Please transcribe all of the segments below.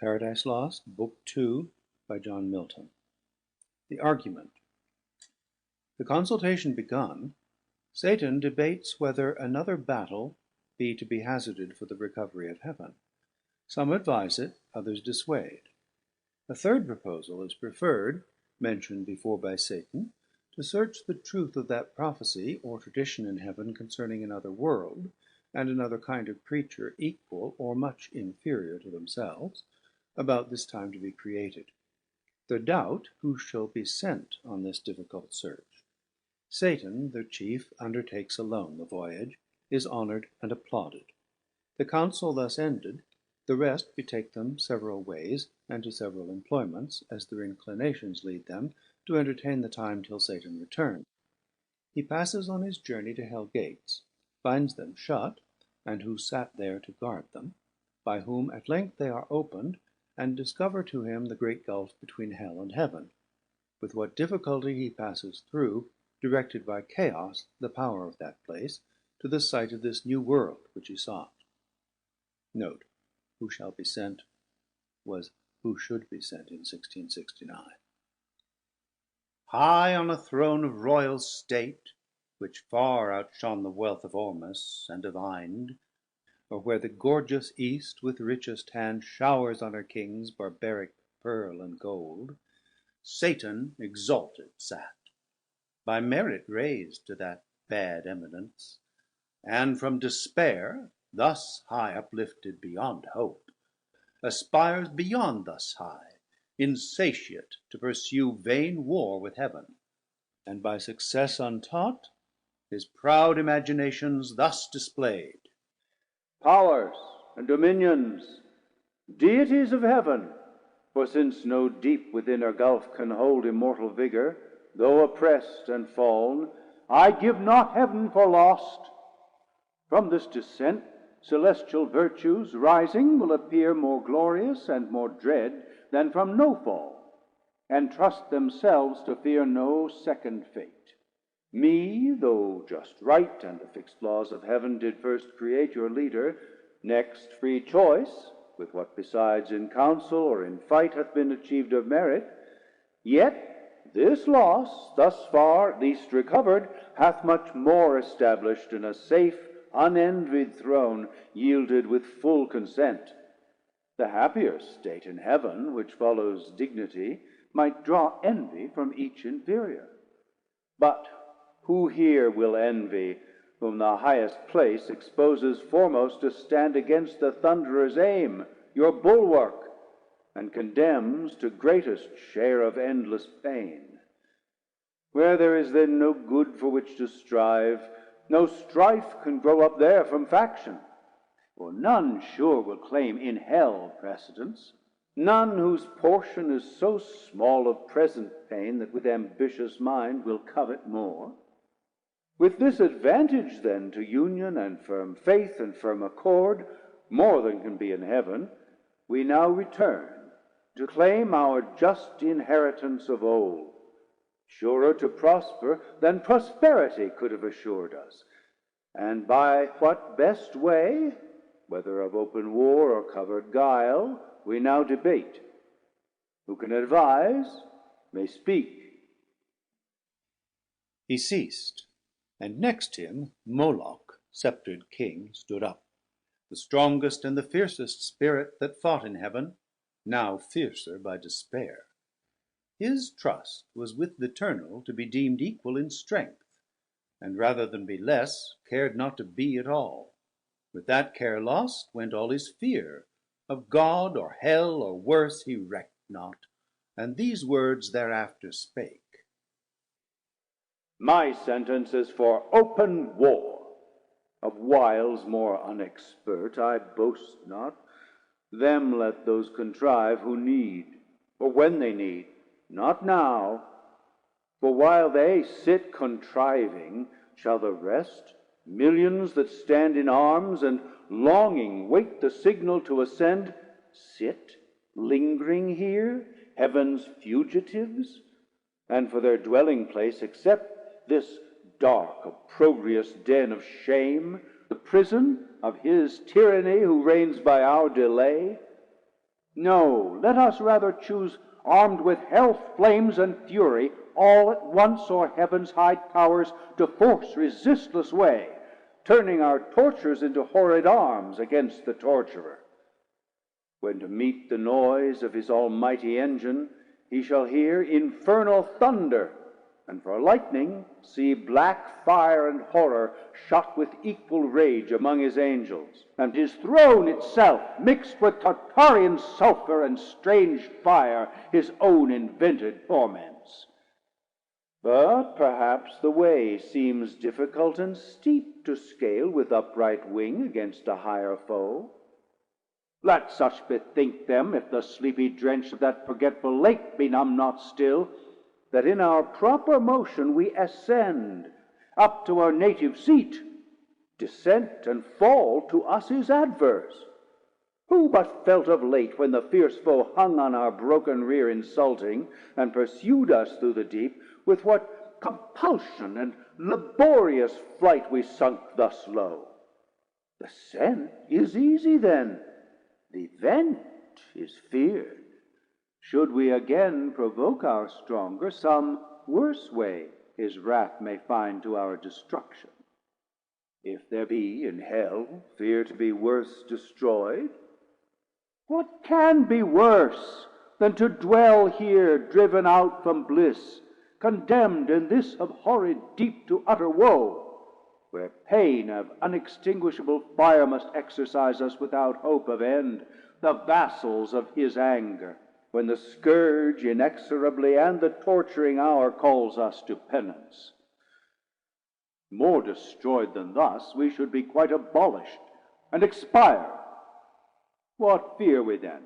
Paradise Lost, Book 2, by John Milton. The argument. The consultation begun, Satan debates whether another battle be to be hazarded for the recovery of heaven. Some advise it, others dissuade. A third proposal is preferred, mentioned before by Satan, to search the truth of that prophecy or tradition in heaven concerning another world, and another kind of creature equal or much inferior to themselves, about this time to be created. The doubt who shall be sent on this difficult search. Satan, their chief, undertakes alone the voyage, is honored and applauded. The council thus ended, the rest betake them several ways, and to several employments, as their inclinations lead them, to entertain the time till Satan return. He passes on his journey to hell gates, finds them shut, and who sat there to guard them, by whom at length they are opened, and discover to him the great gulf between hell and heaven. With what difficulty he passes through, directed by chaos, the power of that place, to the sight of this new world which he sought. Note, who shall be sent was who should be sent in 1669. High on a throne of royal state, which far outshone the wealth of Ormus and of Ind, or where the gorgeous East with richest hand showers on her kings barbaric pearl and gold, Satan exalted sat, by merit raised to that bad eminence, and from despair, thus high uplifted beyond hope, aspires beyond thus high, insatiate to pursue vain war with heaven, and by success untaught, his proud imaginations thus displayed. Powers and dominions, deities of heaven, for since no deep within her gulf can hold immortal vigor, though oppressed and fall'n, I give not heaven for lost. From this descent celestial virtues rising will appear more glorious and more dread than from no fall, and trust themselves to fear no second fate. Me, though just right and the fixed laws of heaven did first create your leader, next free choice, with what besides in council or in fight hath been achieved of merit, yet this loss, thus far at least recovered, hath much more established in a safe, unenvied throne, yielded with full consent. The happier state in heaven, which follows dignity, might draw envy from each inferior. But who here will envy, whom the highest place exposes foremost to stand against the thunderer's aim, your bulwark, and condemns to greatest share of endless pain? Where there is then no good for which to strive, no strife can grow up there from faction. For none sure will claim in hell precedence, none whose portion is so small of present pain that with ambitious mind will covet more. With this advantage then to union and firm faith and firm accord, more than can be in heaven, we now return to claim our just inheritance of old, surer to prosper than prosperity could have assured us. And by what best way, whether of open war or covered guile, we now debate. Who can advise may speak. He ceased, and next him Moloch, sceptred king, stood up, the strongest and the fiercest spirit that fought in heaven, now fiercer by despair. His trust was with th' Eternal to be deemed equal in strength, and rather than be less, cared not to be at all. With that care lost went all his fear, of God or hell or worse he recked not, and these words thereafter spake. My sentence is for open war. Of wiles more unexpert I boast not. Them let those contrive who need, or when they need, not now. For while they sit contriving, shall the rest, millions that stand in arms and longing wait the signal to ascend, sit lingering here, heaven's fugitives, and for their dwelling place accept this dark, opprobrious den of shame, the prison of his tyranny who reigns by our delay? No, let us rather choose, armed with hell flames and fury, all at once o'er heaven's high towers to force resistless way, turning our tortures into horrid arms against the torturer. When to meet the noise of his almighty engine, he shall hear infernal thunder, and for lightning see black fire and horror shot with equal rage among his angels, and his throne itself mixed with Tartarian sulphur and strange fire, his own invented torments. But perhaps the way seems difficult and steep to scale with upright wing against a higher foe. Let such bethink them, if the sleepy drench of that forgetful lake benumb not still, that in our proper motion we ascend up to our native seat. Descent and fall to us is adverse. Who but felt of late, when the fierce foe hung on our broken rear insulting, and pursued us through the deep, with what compulsion and laborious flight we sunk thus low? The scent is easy then, the vent is feared. Should we again provoke our stronger, some worse way his wrath may find to our destruction. If there be in hell fear to be worse destroyed, what can be worse than to dwell here, driven out from bliss, condemned in this abhorred deep to utter woe, where pain of unextinguishable fire must exercise us without hope of end, the vassals of his anger, when the scourge inexorably and the torturing hour calls us to penance? More destroyed than thus, we should be quite abolished and expire. What fear we then?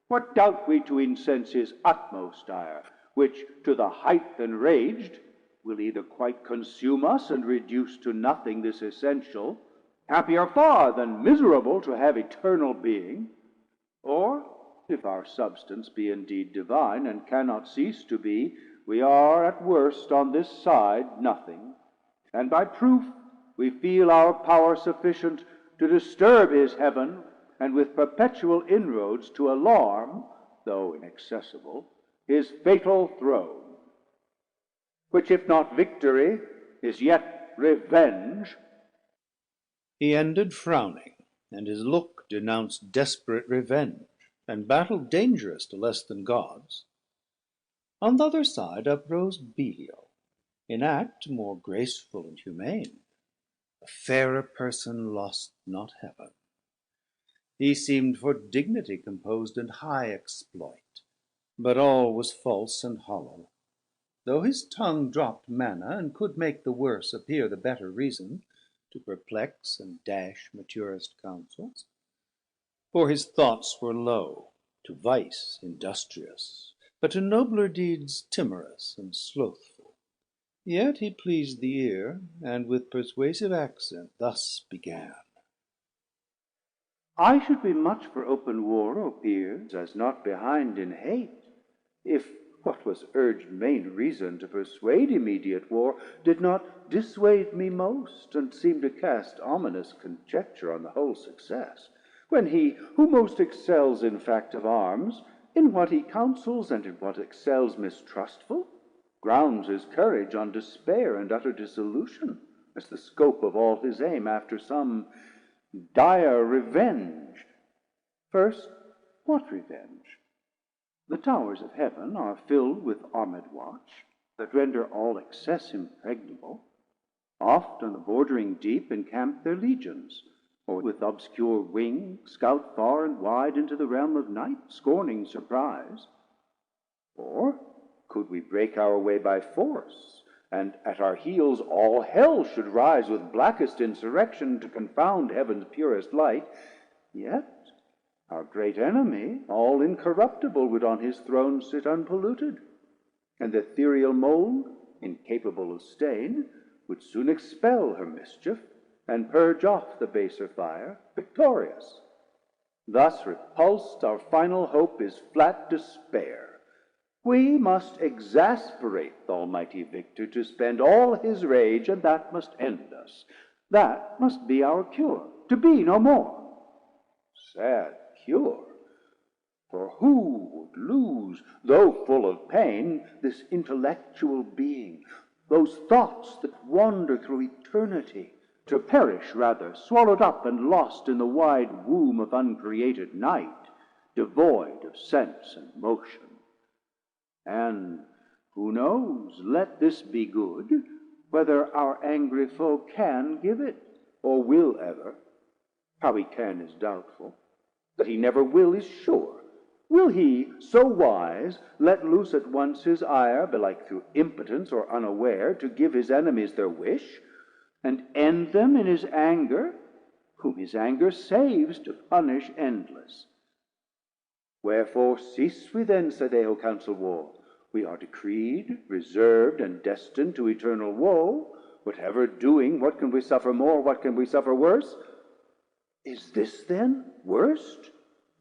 What doubt we to incense his utmost ire, which to the height enraged will either quite consume us and reduce to nothing this essential, happier far than miserable to have eternal being, or, if our substance be indeed divine and cannot cease to be, we are at worst on this side nothing, and by proof we feel our power sufficient to disturb his heaven, and with perpetual inroads to alarm, though inaccessible, his fatal throne, which if not victory, is yet revenge. He ended frowning, and his look denounced desperate revenge, and battle dangerous to less than gods. On th' other side uprose Belial, in act more graceful and humane. A fairer person lost not heaven. He seem'd for dignity composed and high exploit, but all was false and hollow. Though his tongue dropped manna, and could make the worse appear the better reason, to perplex and dash maturest counsels. For his thoughts were low, to vice industrious, but to nobler deeds timorous and slothful. Yet he pleased the ear, and with persuasive accent thus began: I should be much for open war, O peers, as not behind in hate, if what was urged main reason to persuade immediate war did not dissuade me most, and seem to cast ominous conjecture on the whole success, when he who most excels in fact of arms, in what he counsels and in what excels mistrustful, grounds his courage on despair and utter dissolution, as the scope of all his aim after some dire revenge. First, what revenge? The towers of heaven are filled with armed watch, that render all excess impregnable. Oft on the bordering deep encamp their legions, or with obscure wing scout far and wide into the realm of night, scorning surprise. Or could we break our way by force, and at our heels all hell should rise with blackest insurrection to confound heaven's purest light, yet our great enemy, all incorruptible, would on his throne sit unpolluted, and the ethereal mold, incapable of stain, would soon expel her mischief, and purge off the baser fire, victorious. Thus repulsed, our final hope is flat despair. We must exasperate the almighty victor to spend all his rage, and that must end us. That must be our cure, to be no more. Sad cure! For who would lose, though full of pain, this intellectual being, those thoughts that wander through eternity, to perish rather, swallowed up and lost in the wide womb of uncreated night, devoid of sense and motion? And who knows, let this be good, whether our angry foe can give it, or will ever. How he can is doubtful. That he never will is sure. Will he, so wise, let loose at once his ire, belike through impotence or unaware, to give his enemies their wish, and end them in his anger, whom his anger saves to punish endless? Wherefore cease we then, say who counsel war. We are decreed, reserved, and destined to eternal woe. Whatever doing, what can we suffer more, what can we suffer worse? Is this then worst?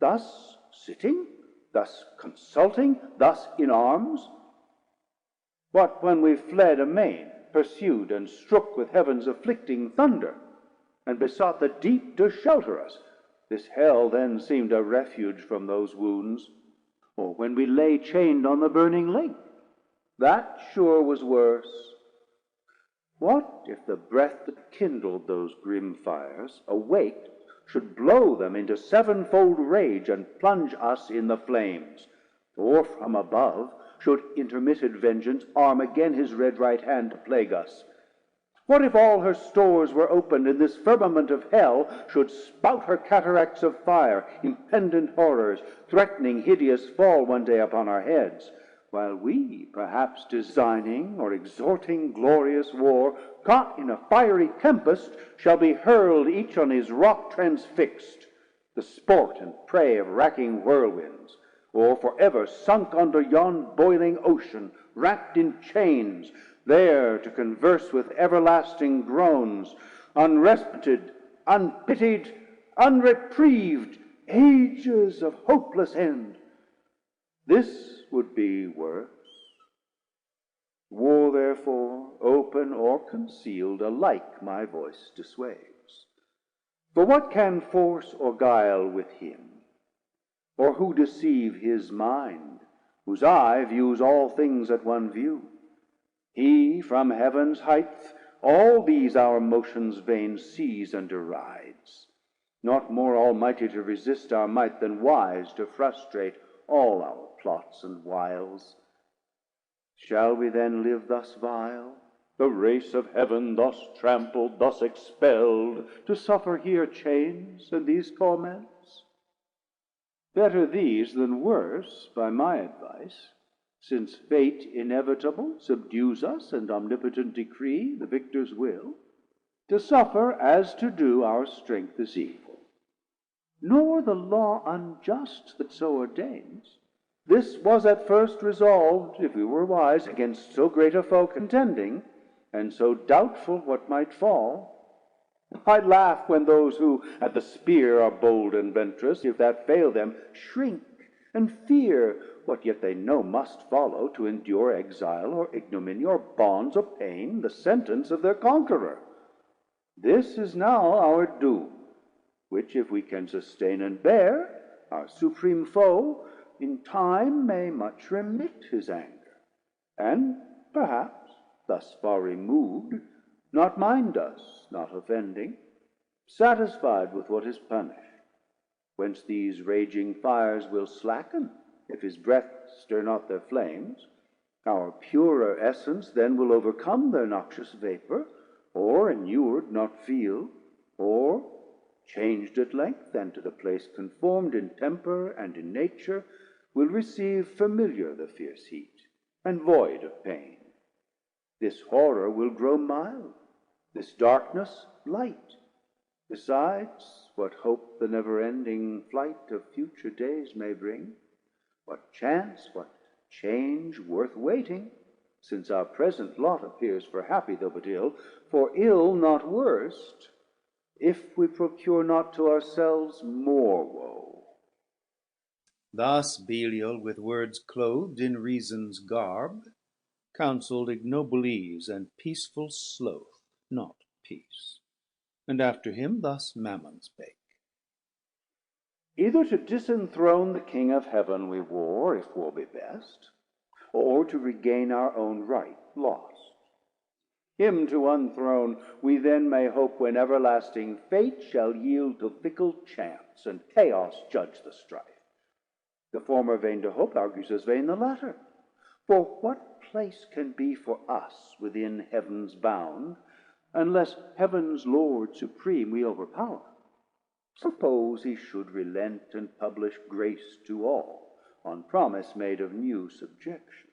Thus sitting, thus consulting, thus in arms? What when we fled amain, pursued and strook with heaven's afflicting thunder, and besought the deep to shelter us? This hell then seemed a refuge from those wounds. Or when we lay chained on the burning lake, that sure was worse. What if the breath that kindled those grim fires, awaked, should blow them into sevenfold rage and plunge us in the flames? Or from above should intermitted vengeance arm again his red right hand to plague us? What if all her stores were opened, and this firmament of hell should spout her cataracts of fire, impendent horrors, threatening hideous fall one day upon our heads, while we, perhaps designing or exhorting glorious war, caught in a fiery tempest, shall be hurled each on his rock transfixed, the sport and prey of racking whirlwinds, or forever sunk under yon boiling ocean, wrapped in chains, there to converse with everlasting groans, unrespited, unpitied, unreprieved, ages of hopeless end. This would be worse. War, therefore, open or concealed, alike my voice dissuades. For what can force or guile with him? Or who deceive his mind, whose eye views all things at one view? He from heaven's height all these our motions vain sees and derides, not more almighty to resist our might than wise to frustrate all our plots and wiles. Shall we then live thus vile, the race of heaven thus trampled, thus expelled, to suffer here chains and these torments? Better these than worse, by my advice, since fate inevitable subdues us, and omnipotent decree the victor's will, to suffer as to do our strength is evil, nor the law unjust that so ordains. This was at first resolved, if we were wise, against so great a foe contending, and so doubtful what might fall. I laugh when those who at the spear are bold and venturous, if that fail them, shrink and fear what yet they know must follow, to endure exile or ignominy or bonds or pain, the sentence of their conqueror. This is now our doom, which if we can sustain and bear, our supreme foe in time may much remit his anger, and perhaps, thus far removed, not mind us, not offending, satisfied with what is punished, whence these raging fires will slacken, if his breath stir not their flames. Our purer essence then will overcome their noxious vapor, or inured not feel, or changed at length, and to the place conformed in temper and in nature, will receive familiar the fierce heat, and void of pain. This horror will grow mild, this darkness light. Besides, what hope the never-ending flight of future days may bring? What chance, what change worth waiting, since our present lot appears for happy, though but ill, for ill not worst, if we procure not to ourselves more woe. Thus Belial, with words clothed in reason's garb, counselled ignoble ease and peaceful sloth, not peace. And after him thus Mammon spake: either to disenthrone the King of heaven we wore, if war be best, or to regain our own right lost. Him to unthrone we then may hope, when everlasting fate shall yield to fickle chance, and chaos judge the strife. The former vain to hope argues as vain the latter. For what place can be for us within heaven's bound, unless heaven's Lord supreme we overpower? Suppose he should relent and publish grace to all, on promise made of new subjection.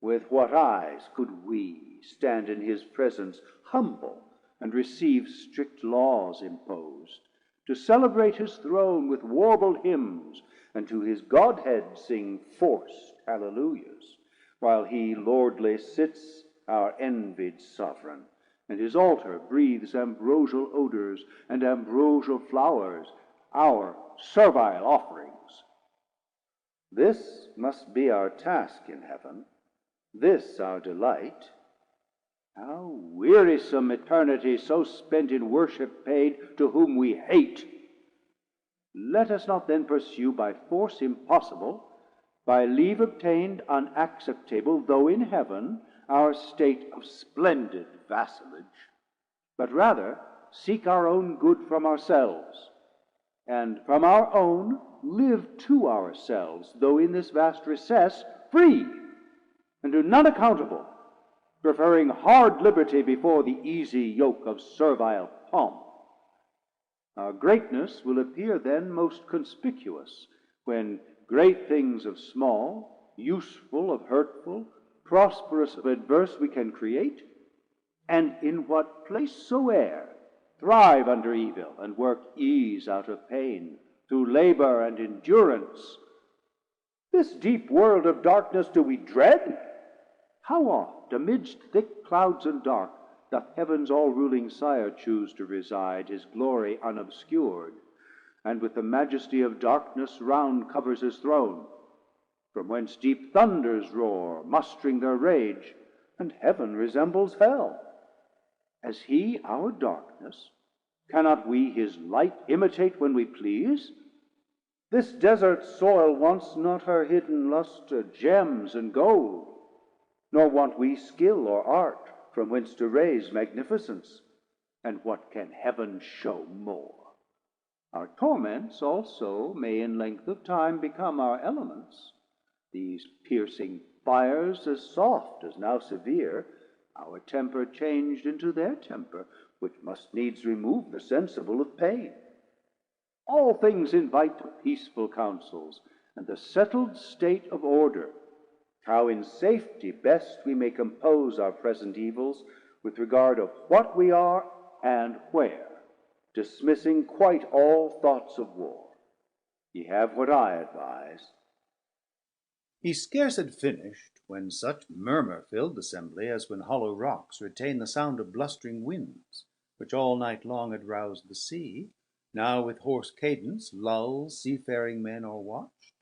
With what eyes could we stand in his presence humble, and receive strict laws imposed, to celebrate his throne with warbled hymns, and to his Godhead sing forced hallelujahs, while he lordly sits, our envied sovereign, and his altar breathes ambrosial odors and ambrosial flowers, our servile offerings? This must be our task in heaven, this our delight. How wearisome eternity so spent in worship paid to whom we hate! Let us not then pursue by force impossible, by leave obtained unacceptable, though in heaven, our state of splendid vassalage, but rather seek our own good from ourselves, and from our own live to ourselves, though in this vast recess, free, and to none accountable, preferring hard liberty before the easy yoke of servile pomp. Our greatness will appear then most conspicuous, when great things of small, useful of hurtful, prosperous of adverse we can create, and in what place soe'er thrive under evil, and work ease out of pain, through labor and endurance. This deep world of darkness do we dread? How oft, amidst thick clouds and dark, doth heaven's all-ruling Sire choose to reside, his glory unobscured, and with the majesty of darkness round covers his throne, from whence deep thunders roar, mustering their rage, and heaven resembles hell. As he our darkness, cannot we his light imitate when we please? This desert soil wants not her hidden lustre, gems and gold, nor want we skill or art from whence to raise magnificence. And what can heaven show more? Our torments also may in length of time become our elements, these piercing fires as soft as now severe, our temper changed into their temper, which must needs remove the sensible of pain. All things invite to peaceful counsels, and the settled state of order, how in safety best we may compose our present evils, with regard of what we are and where, dismissing quite all thoughts of war. Ye have what I advise. He scarce had finished, when such murmur filled th' assembly, as when hollow rocks retain the sound of blustering winds, which all night long had roused the sea, now with hoarse cadence lulls seafaring men o'erwatched,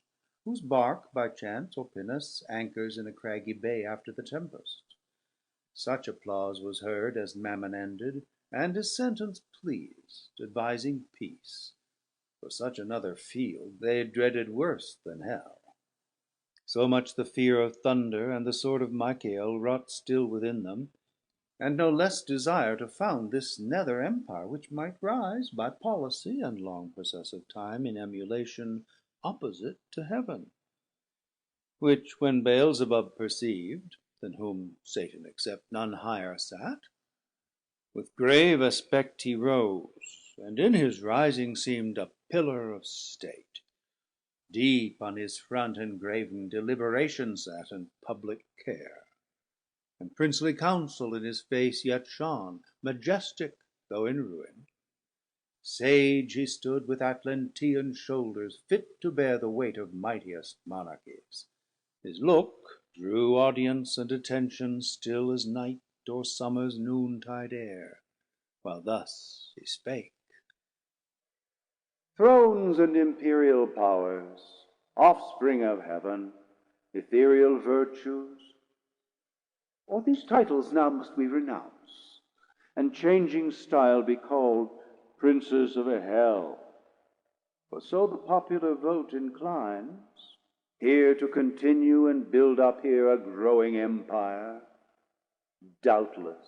whose bark by chance or pinnace anchors in a craggy bay after the tempest. Such applause was heard as Mammon ended, and his sentence pleased, advising peace, for such another field they dreaded worse than hell. So much the fear of thunder and the sword of Michael wrought still within them, and no less desire to found this nether empire, which might rise by policy and long process of time in emulation opposite to heaven, which when Beelzebub perceived, than whom Satan except none higher sat, with grave aspect he rose, and in his rising seemed a pillar of state. Deep on his front engraven deliberation sat, and public care, and princely counsel in his face yet shone, majestic though in ruin. Sage he stood with Atlantean shoulders, fit to bear the weight of mightiest monarchies. His look drew audience and attention still as night or summer's noontide air, while thus he spake. Thrones and imperial powers, offspring of heaven, ethereal virtues, all these titles now must we renounce, and changing style be called princes of a hell, For so the popular vote inclines, here to continue and build up here a growing empire. Doubtless,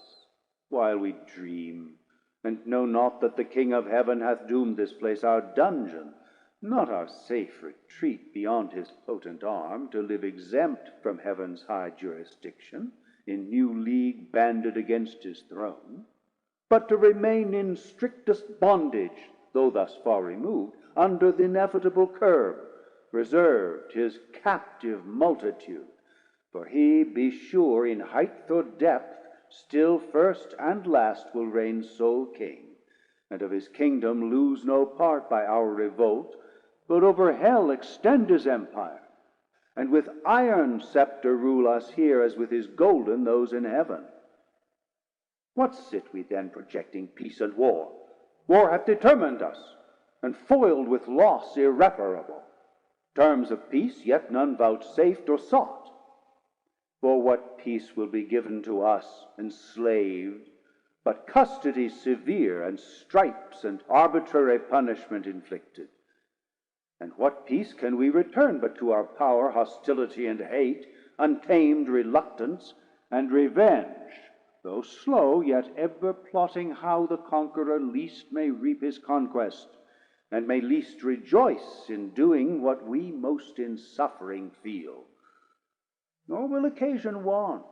while we dream, and know not that the King of Heaven hath doomed this place our dungeon, not our safe retreat beyond his potent arm, to live exempt from heaven's high jurisdiction, in new league banded against his throne, but to remain in strictest bondage, though thus far removed, under the inevitable curb, reserved his captive multitude. For he, be sure, in height or depth, still first and last will reign sole king, and of his kingdom lose no part by our revolt, but over hell extend his empire, and with iron scepter rule us here, as with his golden those in heaven. What sit we then projecting peace and war? War hath determined us, and foiled with loss irreparable. Terms of peace yet none vouchsafed or sought. For what peace will be given to us, enslaved, but custody severe, and stripes and arbitrary punishment inflicted? And what peace can we return but to our power hostility and hate, untamed reluctance, and revenge, though slow, yet ever plotting how the conqueror least may reap his conquest, and may least rejoice in doing what we most in suffering feel? Nor will occasion want,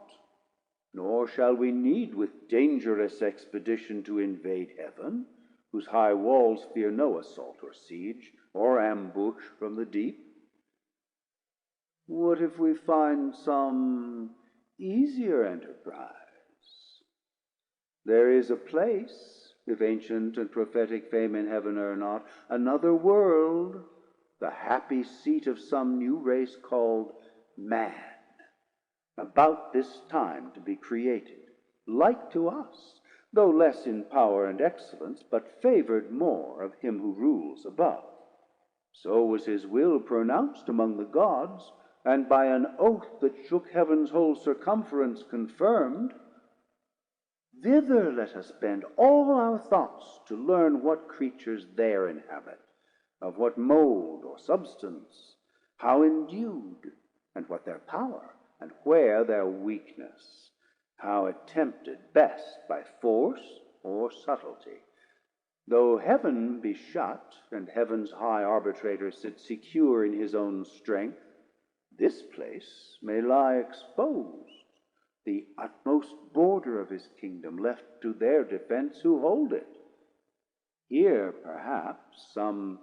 nor shall we need with dangerous expedition to invade heaven, whose high walls fear no assault or siege, or ambush from the deep. What if we find some easier enterprise? There is a place, if ancient and prophetic fame in heaven err not, another world, the happy seat of some new race called man, about this time to be created, like to us, though less in power and excellence, but favored more of him who rules above. So was his will pronounced among the gods, and by an oath that shook heaven's whole circumference confirmed. Thither let us bend all our thoughts to learn what creatures there inhabit, of what mold or substance, how endued, and what their power, and where their weakness, how attempted best by force or subtlety. Though heaven be shut, and heaven's high arbitrator sit secure in his own strength, this place may lie exposed, the utmost border of his kingdom left to their defense who hold it. Here, perhaps, some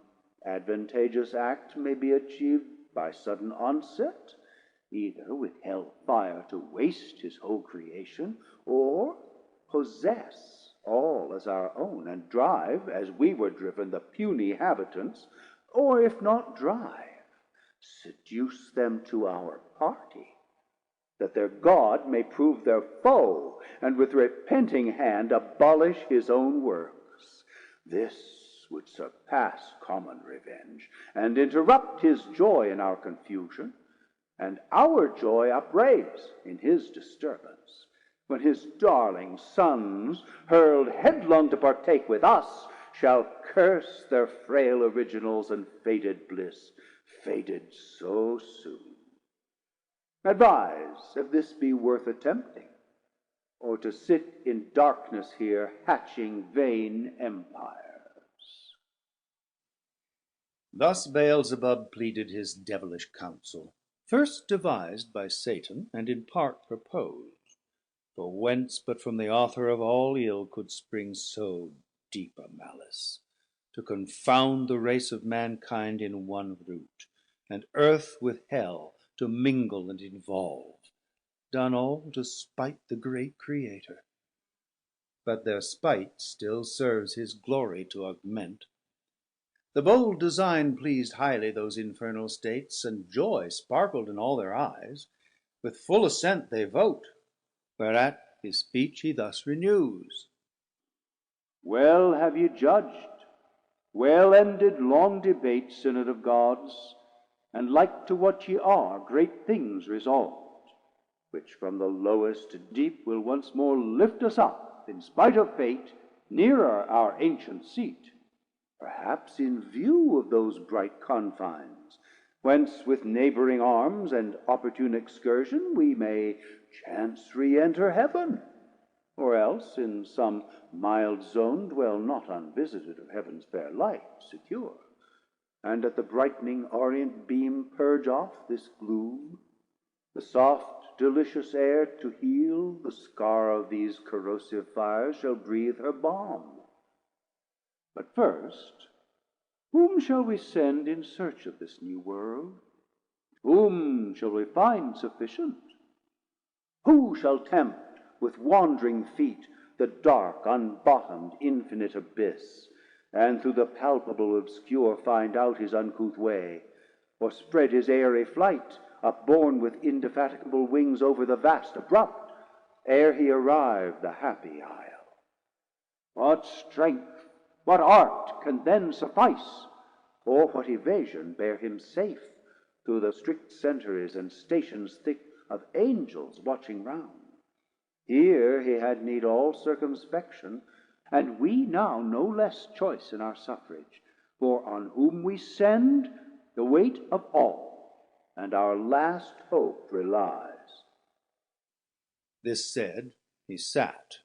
advantageous act may be achieved by sudden onset, either with hell fire to waste his whole creation, or possess all as our own, and drive, as we were driven, the puny habitants, or if not drive, seduce them to our party, that their God may prove their foe, and with repenting hand abolish his own works. This would surpass common revenge, and interrupt his joy in our confusion, and our joy upraise in his disturbance, when his darling sons, hurled headlong to partake with us, shall curse their frail originals and faded bliss, faded so soon. Advise if this be worth attempting, or to sit in darkness here, hatching vain empires. Thus Beelzebub pleaded his devilish counsel, first devised by Satan, and in part proposed. For whence but from the author of all ill could spring so deep a malice, to confound the race of mankind in one root, and earth with hell to mingle and involve, done all to spite the great Creator? But their spite still serves his glory to augment. The bold design pleased highly those infernal states, and joy sparkled in all their eyes. With full assent they vote, whereat his speech he thus renews. Well have ye judged, well ended long debate, synod of gods, and like to what ye are, great things resolved, which from the lowest to deep will once more lift us up, in spite of fate, nearer our ancient seat. perhaps in view of those bright confines, whence with neighboring arms and opportune excursion we may chance re-enter heaven, or else in some mild zone dwell not unvisited of heaven's fair light, secure, and at the brightening orient beam purge off this gloom, the soft delicious air to heal the scar of these corrosive fires shall breathe her balm. But first, whom shall we send in search of this new world? Whom shall we find sufficient? Who shall tempt with wandering feet the dark, unbottomed, infinite abyss, and through the palpable obscure find out his uncouth way, or spread his airy flight, upborne with indefatigable wings over the vast abrupt, ere he arrive the happy isle? What strength, what art can then suffice, or what evasion bear him safe through the strict centuries and stations thick of angels watching round? Here he had need all circumspection, and we now no less choice in our suffrage, for on whom we send the weight of all, and our last hope relies. This said, he sat,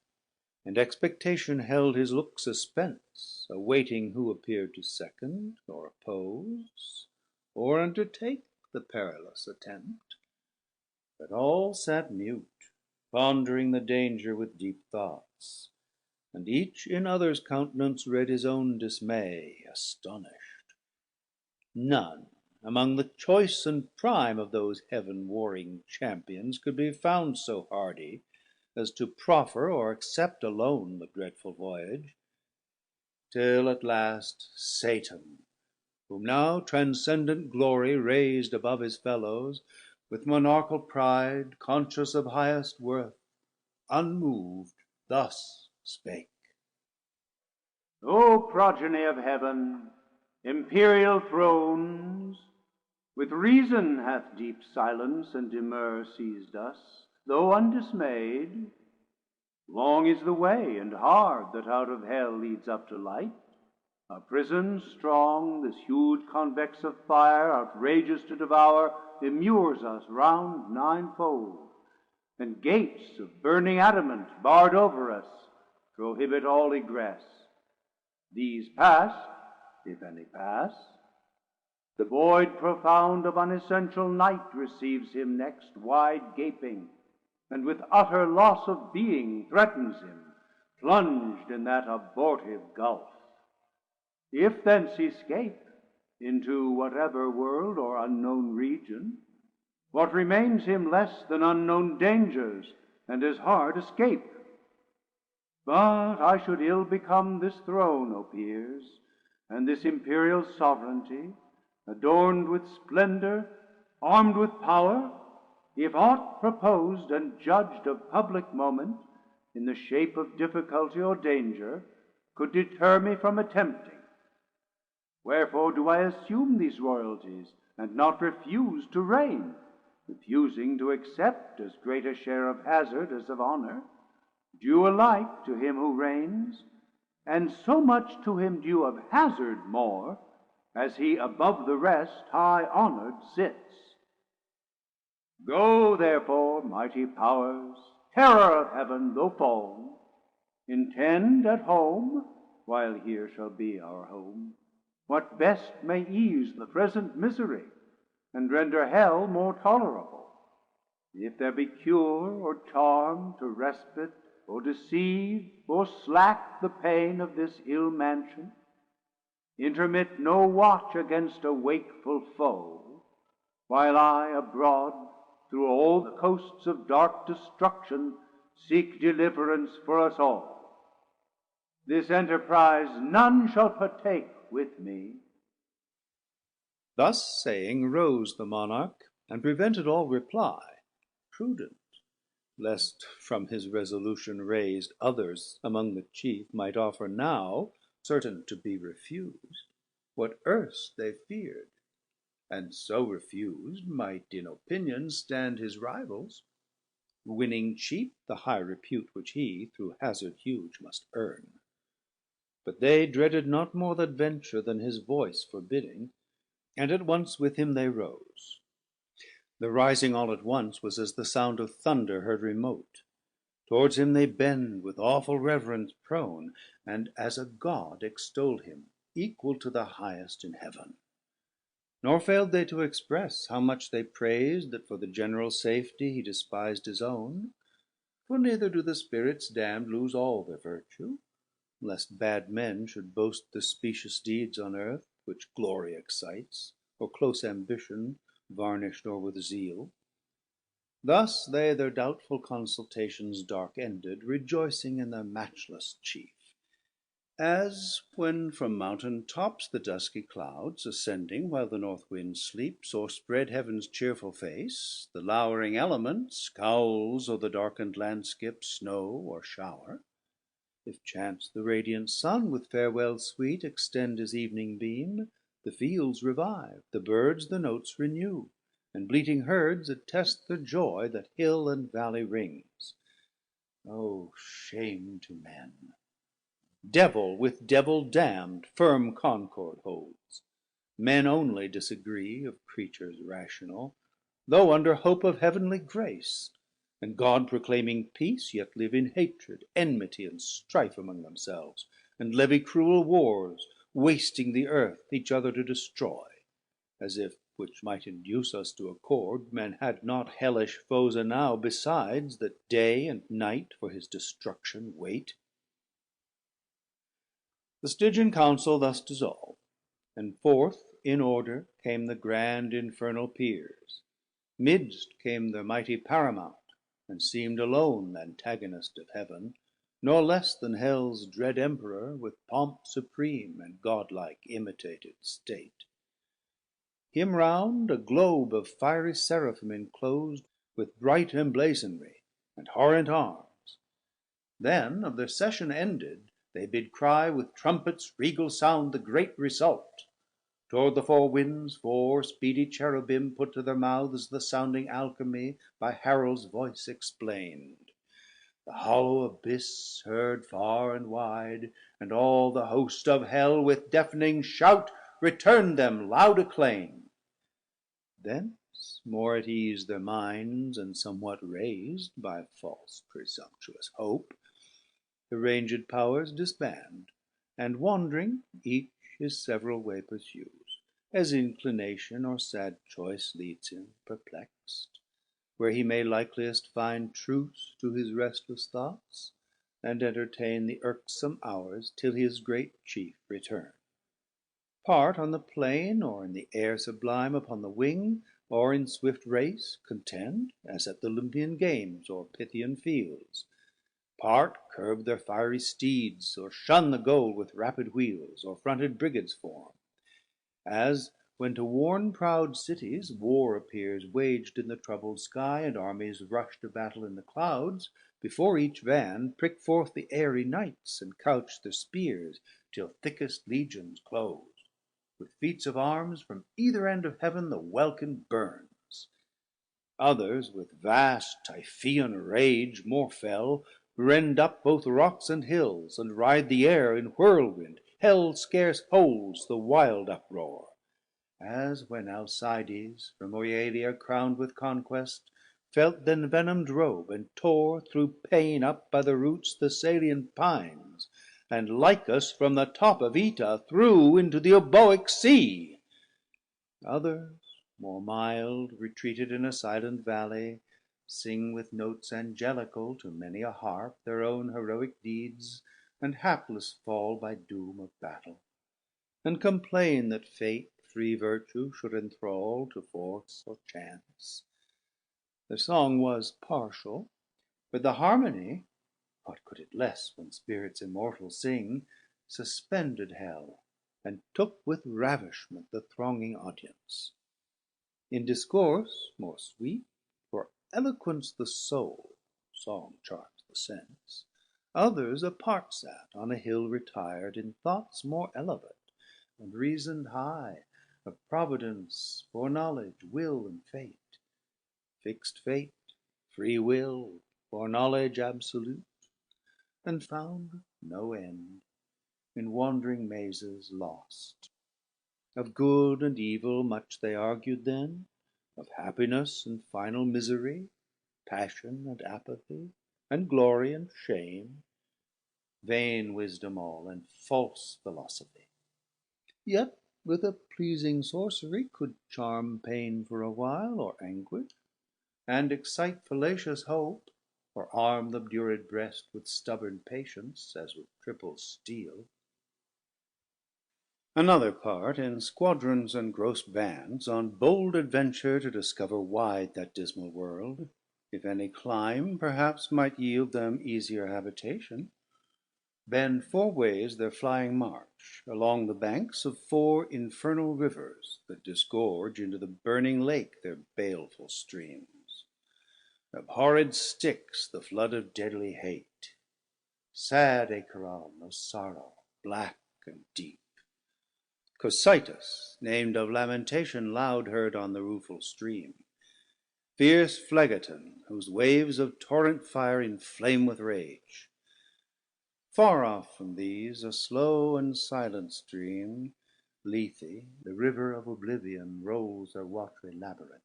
and expectation held his look suspense, awaiting who appeared to second, or oppose, or undertake the perilous attempt. But all sat mute, pondering the danger with deep thoughts, and each in other's countenance read his own dismay, astonished. None among the choice and prime of those heaven-warring champions could be found so hardy as to proffer or accept alone the dreadful voyage, till at last Satan, whom now transcendent glory raised above his fellows, with monarchal pride, conscious of highest worth, unmoved, thus spake: O progeny of heaven, imperial thrones, with reason hath deep silence and demur seized us, though undismayed. Long is the way and hard that out of hell leads up to light. Our prison strong, this huge convex of fire, outrageous to devour, immures us round ninefold, and gates of burning adamant, barred over us, prohibit all egress. These passed, if any pass, the void profound of unessential night receives him next, wide gaping, and with utter loss of being threatens him, plunged in that abortive gulf. If thence he escape into whatever world or unknown region, what remains him less than unknown dangers, and as hard escape? But I should ill become this throne, O peers, and this imperial sovereignty, adorned with splendor, armed with power, if aught proposed and judged of public moment, in the shape of difficulty or danger, could deter me from attempting. Wherefore do I assume these royalties, and not refuse to reign, refusing to accept as great a share of hazard as of honor, due alike to him who reigns, and so much to him due of hazard more, as he above the rest high honored sits. Go therefore, mighty powers, terror of heaven though fallen, intend at home, while here shall be our home, what best may ease the present misery, and render hell more tolerable. If there be cure or charm to respite, or deceive, or slack the pain of this ill mansion, intermit no watch against a wakeful foe, while I abroad through all the coasts of dark destruction seek deliverance for us all. This enterprise none shall partake with me. Thus saying rose the monarch, and prevented all reply, prudent, lest from his resolution raised others among the chief might offer now, certain to be refused, what erst they feared, and so refused might in opinion stand his rivals, winning cheap the high repute which he through hazard huge must earn. But they dreaded not more th' adventure than his voice forbidding, and at once with him they rose. The rising all at once was as the sound of thunder heard remote. Towards him they bend with awful reverence prone, and as a God extoll'd him, equal to the highest in heaven. Nor fail'd they to express how much they prais'd that for the general safety he despised his own. For neither do the spirits damn'd lose all their virtue, lest bad men should boast the specious deeds on earth, which glory excites, or close ambition varnished o'er with zeal. Thus they their doubtful consultations dark ended, rejoicing in their matchless chief. As when from mountain tops the dusky clouds, Ascending while the north wind sleeps, o'erspread Heavens cheerful face, the lowering element scowls o'er the darkened landskip, snow or shower. If chance the radiant Sun with farewell sweet extend his evening beam, the fields revive, the birds the notes renew, and bleating herds attest the joy that hill and valley rings. O shame to men! Devil with devil damn'd firm concord holds. Men only disagree of creatures rational, though under hope of heavenly grace, and God proclaiming peace, yet live in hatred, enmity, and strife among themselves, and levy cruel wars, wasting the earth, each other to destroy, as if, which might induce us to accord, man had not hellish foes enow besides, that day and night for his destruction wait. The Stygian Council thus dissolv'd, and forth in order came the grand infernal Peers. Midst came their mighty Paramount, and seem'd alone Antagonist of Heaven, nor less than Hell's dread Emperor, with pomp supreme and godlike imitated state. Him round a globe of fiery Seraphim enclos'd, with bright emblazonry and horrent arms. Then of their session ended, they bid cry with trumpets regal sound the great result. Toward the four winds 4 speedy Cherubim put to their mouths the sounding alchemy by heralds voice explain'd. The hollow abyss heard far and wide, and all the host of Hell with deafening shout return'd them loud acclaim. Thence more at ease their minds, and somewhat rais'd by false presumptuous hope, the ranged powers disband, and wandring each his several way pursues, as inclination or sad choice leads him perplex'd, where he may likeliest find truce to his restless thoughts, and entertain the irksome hours till his great Chief return. Part on the plain, or in the air sublime upon the wing, or in swift race contend, as at the Olympian Games or Pythian fields. Part curb their fiery steeds, or shun the goal with rapid wheels, or fronted Brigads form. As when to warn proud cities war appears waged in the troubled sky, and armies rush to battle in the clouds, before each van prick forth the airy knights, and couch their spears, till thickest legions close. With feats of arms from either end of heaven the welkin burns. Others with vast Typhoean rage more fell, rend up both rocks and hills, and ride the air in whirlwind. Hell scarce holds the wild uproar, as when Alcides, from Oealia crown'd with conquest, felt th' envenom'd robe, and tore through pain up by the roots Thessalian pines, and Lycus from the top of Oeta threw into the Euboic Sea. Others more mild, retreated in a silent valley, sing with notes angelical to many a harp their own heroic deeds, and hapless fall by doom of battle, and complain that fate free virtue should enthrall to force or chance. Their song was partial, but the harmony, what could it less when spirits immortal sing, suspended Hell, and took with ravishment the thronging audience. In discourse more sweet, for eloquence the soul, song charms the sense, others apart sat on a hill retired, in thoughts more elevate, and reason'd high of Providence, foreknowledge, will, and fate. Fixt fate, free will, foreknowledge absolute, and found no end. in wandering mazes lost. Of good and evil much they argued then, of happiness and final misery, passion and apathy, and glory and shame, vain wisdom all, and false philosophy. Yet with a pleasing sorcery could charm pain for a while, or anguish, and excite fallacious hope, or arm th' obdurate breast with stubborn patience, as with triple steel. Another part in squadrons and gross bands, on bold adventure to discover wide that dismal world, if any clime perhaps might yield them easier habitation, bend 4 ways their flying march, along the banks of 4 infernal rivers, that disgorge into the burning lake their baleful streams. Of horrid Styx the flood of deadly hate, sad Acheron of sorrow, black and deep, Cocytus, nam'd of lamentation loud heard on the rueful stream, fierce Phlegethon, whose waves of torrent fire inflame with rage. Far off from these a slow and silent stream, Lethe, the river of oblivion, rolls her watery labyrinth,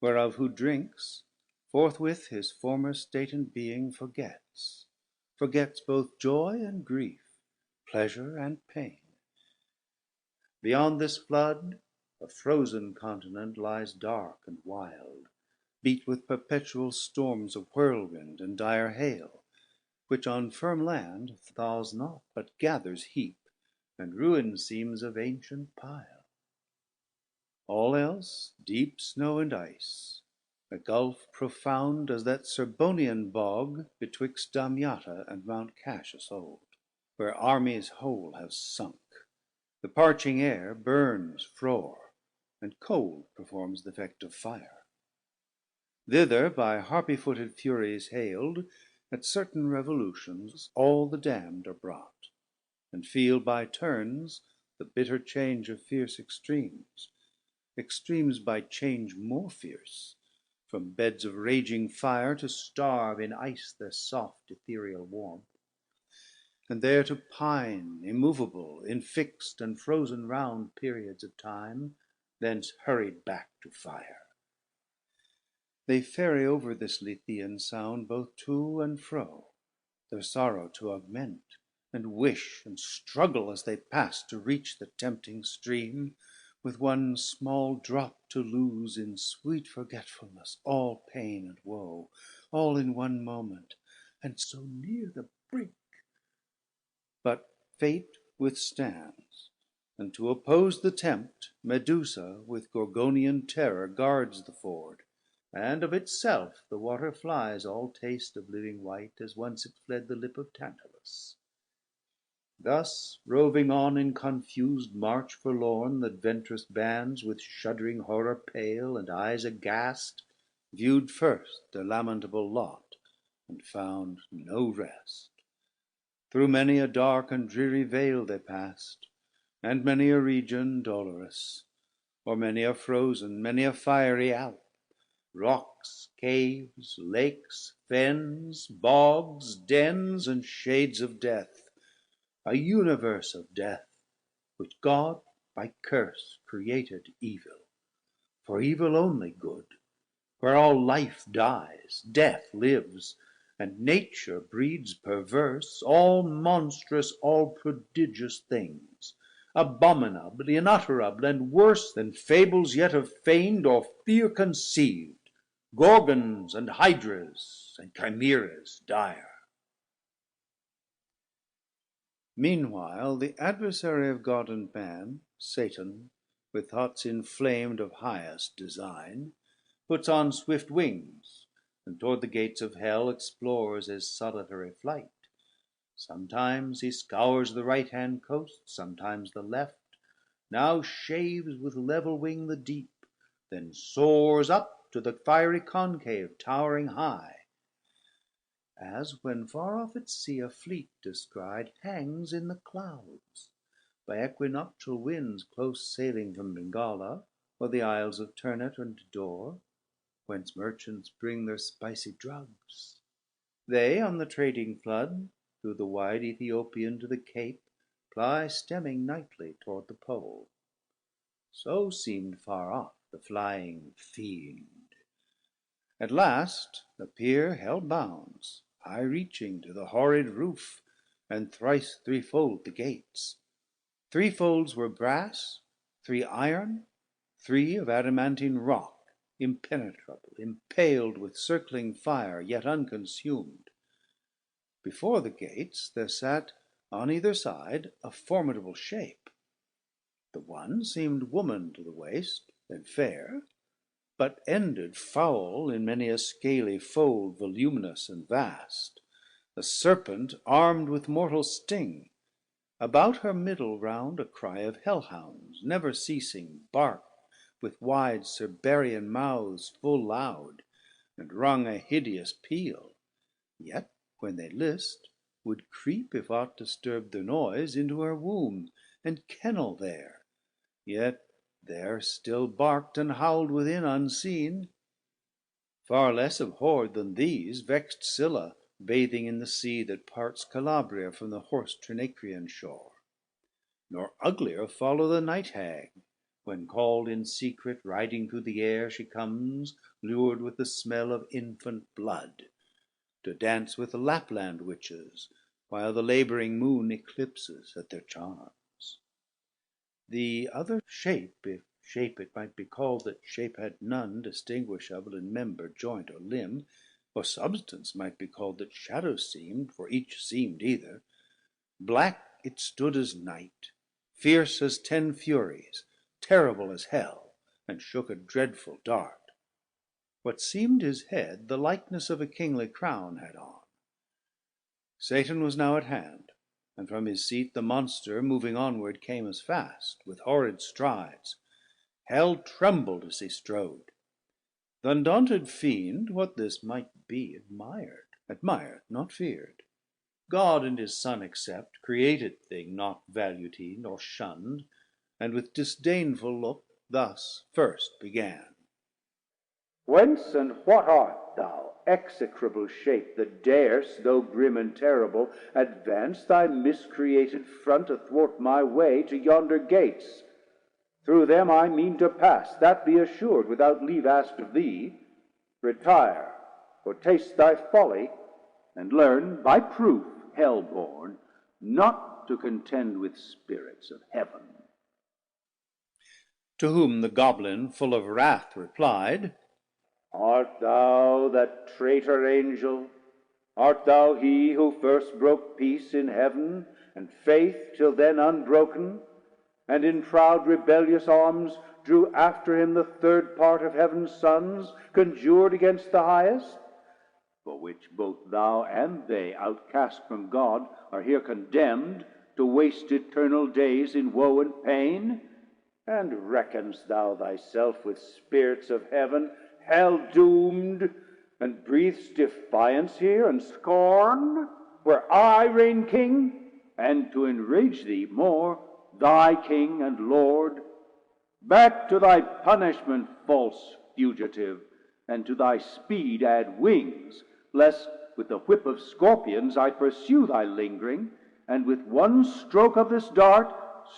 whereof who drinks, forthwith his former state and being forgets both joy and grief, pleasure and pain. Beyond this flood a frozen continent lies dark and wild, beat with perpetual storms of whirlwind and dire hail, which on firm land thaws not, but gathers heap, and ruin seems of ancient pile. All else deep snow and ice, a gulf profound as that Serbonian bog betwixt Damiata and Mount Cassius old, where armies whole have sunk. The parching air burns frore, and cold performs the effect of fire. Thither by harpy-footed Furies hail'd, at certain revolutions all the damn'd are brought, and feel by turns the bitter change of fierce extremes, extremes by change more fierce, from beds of raging fire to starve in ice their soft ethereal warmth, and there to pine immovable in fixed and frozen round periods of time, thence hurried back to fire. They ferry over this Lethean sound both to and fro, their sorrow to augment, and wish and struggle as they pass to reach the tempting stream, with one small drop to lose in sweet forgetfulness all pain and woe, all in one moment, and so near the brink. But fate withstands, and to oppose the tempt, Medusa with Gorgonian terror guards the ford, and of itself the water flies all taste of living white, as once it fled the lip of Tantalus. Thus roving on in confused march forlorn, th' adventurous bands with shuddering horror pale, and eyes aghast, view'd first their lamentable lot, and found no rest. Through many a dark and dreary vale they passed, and many a region dolorous, or many a frozen, many a fiery Alp, rocks, caves, lakes, fens, bogs, dens, and shades of death, a universe of death, which God by curse created evil, for evil only good, where all life dies, death lives, and nature breeds perverse, all monstrous, all prodigious things, abominable, inutterable, and worse than fables yet of feigned or fear conceived, Gorgons and Hydras and Chimeras dire. Meanwhile the adversary of God and man, Satan, with thoughts inflam'd of highest design, puts on swift wings, and toward the gates of hell explores his solitary flight. Sometimes he scours the right hand coast, sometimes the left, now shaves with level wing the deep, then soars up to the fiery concave towering high, as when far off at sea a fleet descried hangs in the clouds, by equinoctial winds close sailing from Bengala, or the Isles of Ternate and Dore, whence merchants bring their spicy drugs. They on the trading flood, through the wide Ethiopian to the Cape, ply stemming nightly toward the pole. So seemed far off the flying fiend. At last the pier held bounds, high reaching to the horrid roof, and thrice threefold the gates. 3 folds were brass, 3 iron, 3 of adamantine rock, impenetrable, impaled with circling fire, yet unconsumed. Before the gates there sat on either side a formidable shape. The one seemed woman to the waist, and fair, but ended foul in many a scaly fold, voluminous and vast. A serpent armed with mortal sting. About her middle round a cry of hellhounds, never ceasing, barked with wide Cerberian mouths full loud, and rung a hideous peal. Yet when they list, would creep, if aught disturbed their noise, into her womb, and kennel there. Yet there still barked and howled within unseen. Far less abhorr'd than these vexed Scylla, bathing in the sea that parts Calabria from the hoarse Trinacrian shore. Nor uglier follow the night hag, when called in secret, riding through the air she comes, lured with the smell of infant blood, to dance with the Lapland witches, while the labouring moon eclipses at their charms. The other shape, if shape it might be called that shape had none distinguishable in member, joint, or limb, or substance might be called that shadow seemed, for each seemed either. Black it stood as night, fierce as 10 furies, terrible as hell, and shook a dreadful dart. What seemed his head the likeness of a kingly crown had on. Satan was now at hand, and from his seat the monster moving onward came as fast, with horrid strides. Hell trembled as he strode. Th' undaunted fiend what this might be admired, not feared. God and his Son except, created thing Not valued he, nor shunn'd, and with disdainful look thus first began. Whence and what art thou, execrable shape, that darest, though grim and terrible, advance thy miscreated front athwart my way to yonder gates? Through them I mean to pass, that be assured, without leave asked of thee. Retire, or taste thy folly, and learn by proof, hell-born, not to contend with spirits of heaven. To whom the Goblin, full of wrath, replied, Art thou that traitor angel? Art thou he who first broke peace in heaven, and faith till then unbroken, and in proud rebellious arms drew after him the 3rd part of heaven's sons, conjured against the highest? For which both thou and they, outcast from God, are here condemned to waste eternal days in woe and pain? And reckon'st thou thyself with spirits of heaven, hell doomed, and breathest defiance here and scorn, where I reign king, and to enrage thee more, thy king and Lord? Back to thy punishment, false fugitive, and to thy speed add wings, lest with the whip of scorpions I pursue thy lingering, and with one stroke of this dart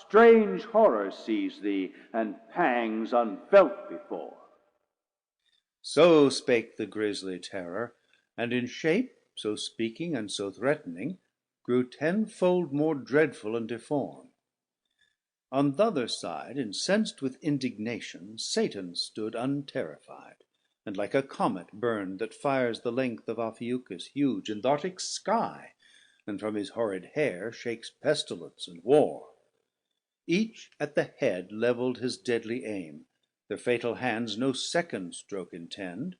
strange horror seize thee, and pangs unfelt before. So spake the grisly terror, and in shape, so speaking and so threatening, grew 10-fold more dreadful and deform. On th' other side, incensed with indignation, Satan stood unterrified, and like a comet burn'd, that fires the length of Ophiuchus huge in th' Arctic sky, and from his horrid hair shakes pestilence and war. Each at the head levelled his deadly aim, their fatal hands no second stroke intend,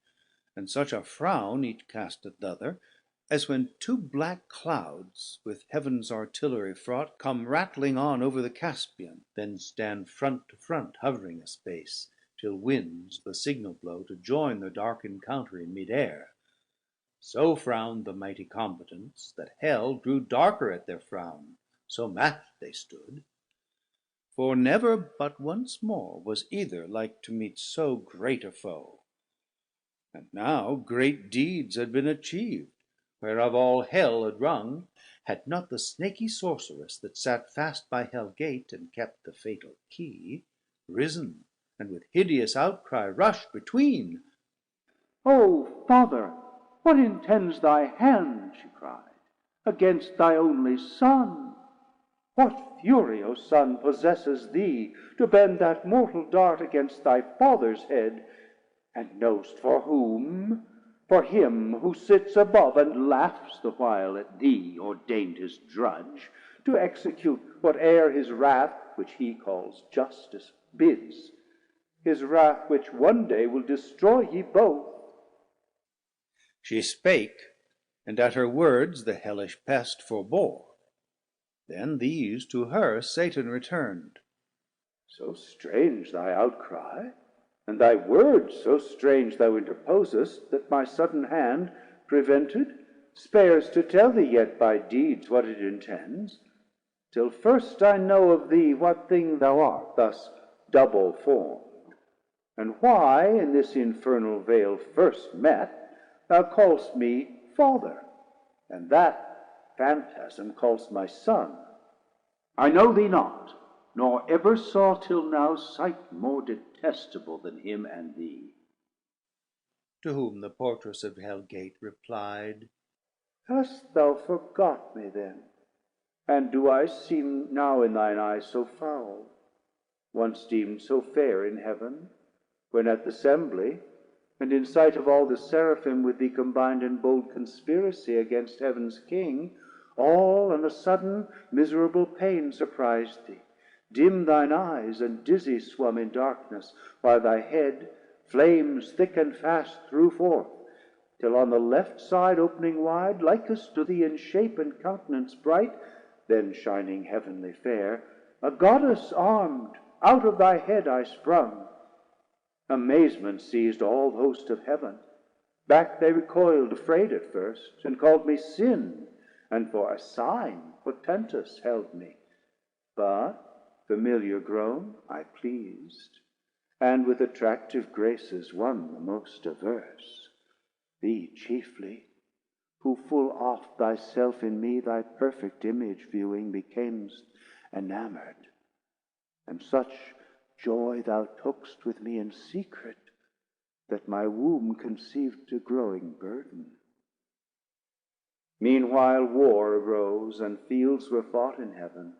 and such a frown each cast at th' other, as when 2 black clouds, with heavens artillery fraught, come rattling on over the Caspian, then stand front to front, hovering a space, till winds the signal blow to join their dark encounter in mid air. So frown'd the mighty combatants, that hell grew darker at their frown, so matched they stood. For never but once more was either like to meet so great a foe. And now great deeds had been achieved, whereof all hell had rung, had not the snaky sorceress, that sat fast by hell gate, and kept the fatal key, risen, and with hideous outcry rush'd between. O Father, what intends thy hand, she cried, against thy only Son? What fury, O Son, possesses thee to bend that mortal dart against thy Father's head? And know'st for whom? For him who sits above and laughs the while at thee, ordained his drudge, to execute whate'er his wrath, which he calls justice, bids, his wrath which one day will destroy ye both. She spake, and at her words the hellish pest forbore. Then these to her Satan return'd. So strange thy outcry, and thy words so strange thou interposest, that my sudden hand, prevented, spares to tell thee yet by deeds what it intends, till first I know of thee what thing thou art, thus double formed, and why in this infernal vale first met thou call'st me Father, and that phantasm call'st my Son. I know thee not, nor ever saw till now sight more detestable than him and thee. To whom the portress of hell gate replied, Hast thou forgot me then? And do I seem now in thine eyes so foul, once deemed so fair in heaven, when at the assembly, and in sight of all the seraphim, with thee combined in bold conspiracy against heaven's King, all on a sudden miserable pain surprised thee, dim thine eyes, and dizzy swum in darkness, while thy head flames thick and fast threw forth, till on the left side opening wide, likest to thee in shape and countenance bright, then shining heavenly fair, a goddess armed, out of thy head I sprung. Amazement seized all the host of heaven. Back they recoiled, afraid at first, and called me Sin, and for a sign portentous held me. But familiar grown, I pleased, and with attractive graces won the most averse. Thee chiefly, who full oft thyself in me, thy perfect image viewing, becamest enamored, and such joy thou took'st with me in secret, that my womb conceived a growing burden. Meanwhile war arose, and fields were fought in heaven,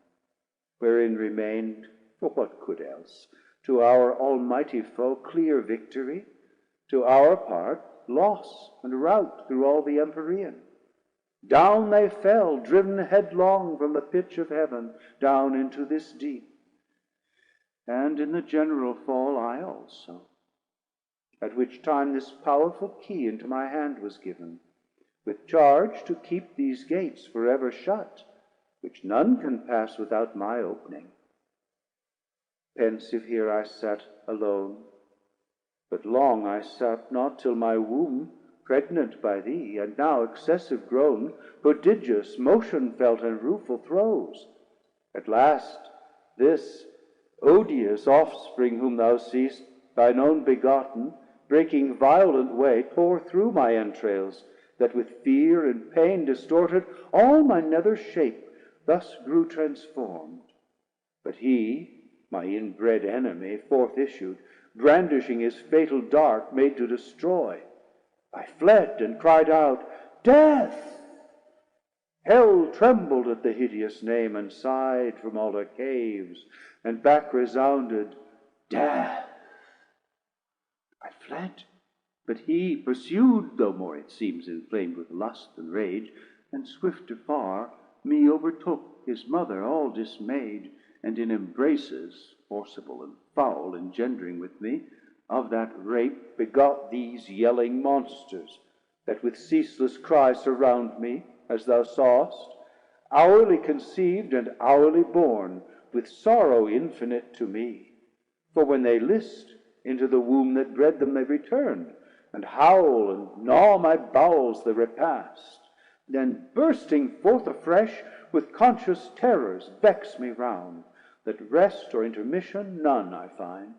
wherein remained, for what could else, to our almighty foe clear victory, to our part loss and rout through all the Empyrean. Down they fell, driven headlong from the pitch of heaven, down into this deep. And in the general fall I also, at which time this powerful key into my hand was given, with charge to keep these gates forever shut, which none can pass without my opening. Pensive here I sat alone, but long I sat not, till my womb, pregnant by thee, and now excessive grown, prodigious motion felt and rueful throes. At last this odious offspring whom thou seest, thine own begotten, breaking violent way, tore through my entrails, that with fear and pain distorted, all my nether shape thus grew transformed. But he, my inbred enemy, forth issued, brandishing his fatal dart made to destroy. I fled and cried out, Death! Hell trembled at the hideous name, and sighed from all her caves, and back resounded, Death! I fled, but he pursued, though more it seems inflamed with lust and rage, and swifter far me overtook, his mother all dismayed, and in embraces, forcible and foul, engendering with me, of that rape begot these yelling monsters, that with ceaseless cry surround me, as thou sawest, hourly conceived and hourly born, with sorrow infinite to me. For when they list, into the womb that bred them they return, and howl and gnaw my bowels the repast, then bursting forth afresh, with conscious terrors vex me round, that rest or intermission none I find.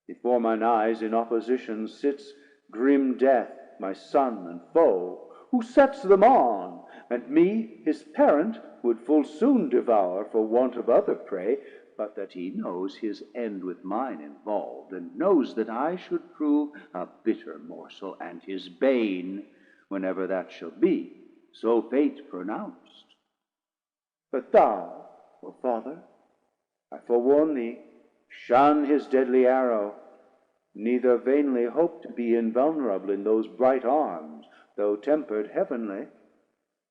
Before mine eyes in opposition sits grim death, my son and foe, who sets them on, and me, his parent, would full soon devour for want of other prey, but that he knows his end with mine involved, and knows that I should prove a bitter morsel, and his bane, whenever that shall be, so fate pronounced. But thou, O Father, I forewarn thee, shun his deadly arrow, neither vainly hope to be invulnerable in those bright arms, though tempered heavenly.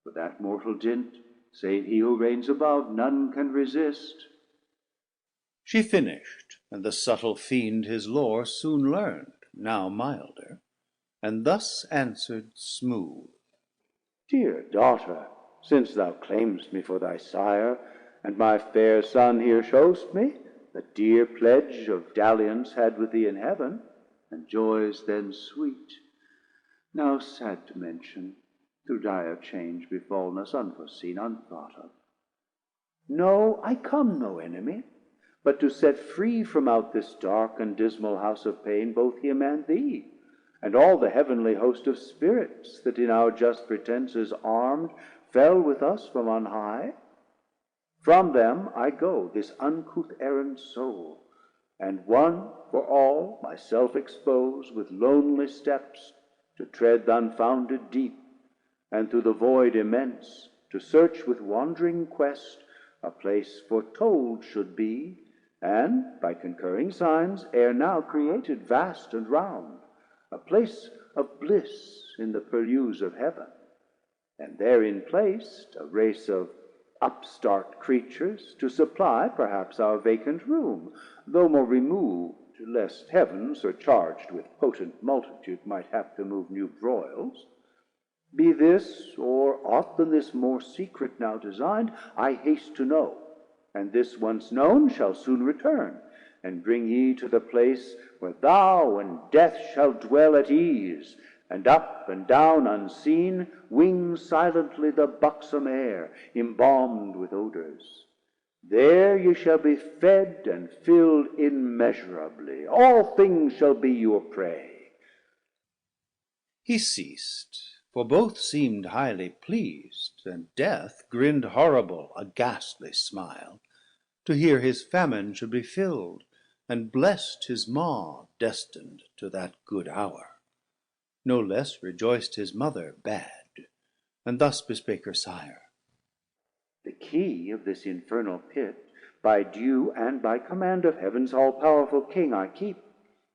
For that mortal dint, save he who reigns above, none can resist. She finished, and the subtle fiend his lore soon learned, now milder, and thus answered smooth. Dear daughter, since thou claim'st me for thy sire, and my fair son here show'st me, the dear pledge of dalliance had with thee in heaven, and joys then sweet, now sad to mention, through dire change befallen us, unforeseen, unthought of. No, I come no enemy, but to set free from out this dark and dismal house of pain both him and thee, and all the heavenly host of spirits that in our just pretenses armed fell with us from on high. From them I go, this uncouth errand soul, and one for all myself expose, with lonely steps to tread the unfounded deep, and through the void immense to search with wandering quest a place foretold should be, and by concurring signs ere now created vast and round, a place of bliss in the purlieus of heaven, and therein placed a race of upstart creatures to supply perhaps our vacant room, though more removed, lest heaven, surcharged with potent multitude, might have to move new broils. Be this or aught than this more secret now designed, I haste to know, and this once known shall soon return, and bring ye to the place where thou and death shall dwell at ease, and up and down unseen wing silently the buxom air, embalmed with odors. There ye shall be fed and filled immeasurably. All things shall be your prey. He ceased, for both seemed highly pleased, and Death grinned horrible, a ghastly smile, to hear his famine should be filled, and blessed his maw destined to that good hour. No less rejoiced his mother bad, and thus bespake her sire. The key of this infernal pit, by due and by command of heaven's all-powerful King I keep,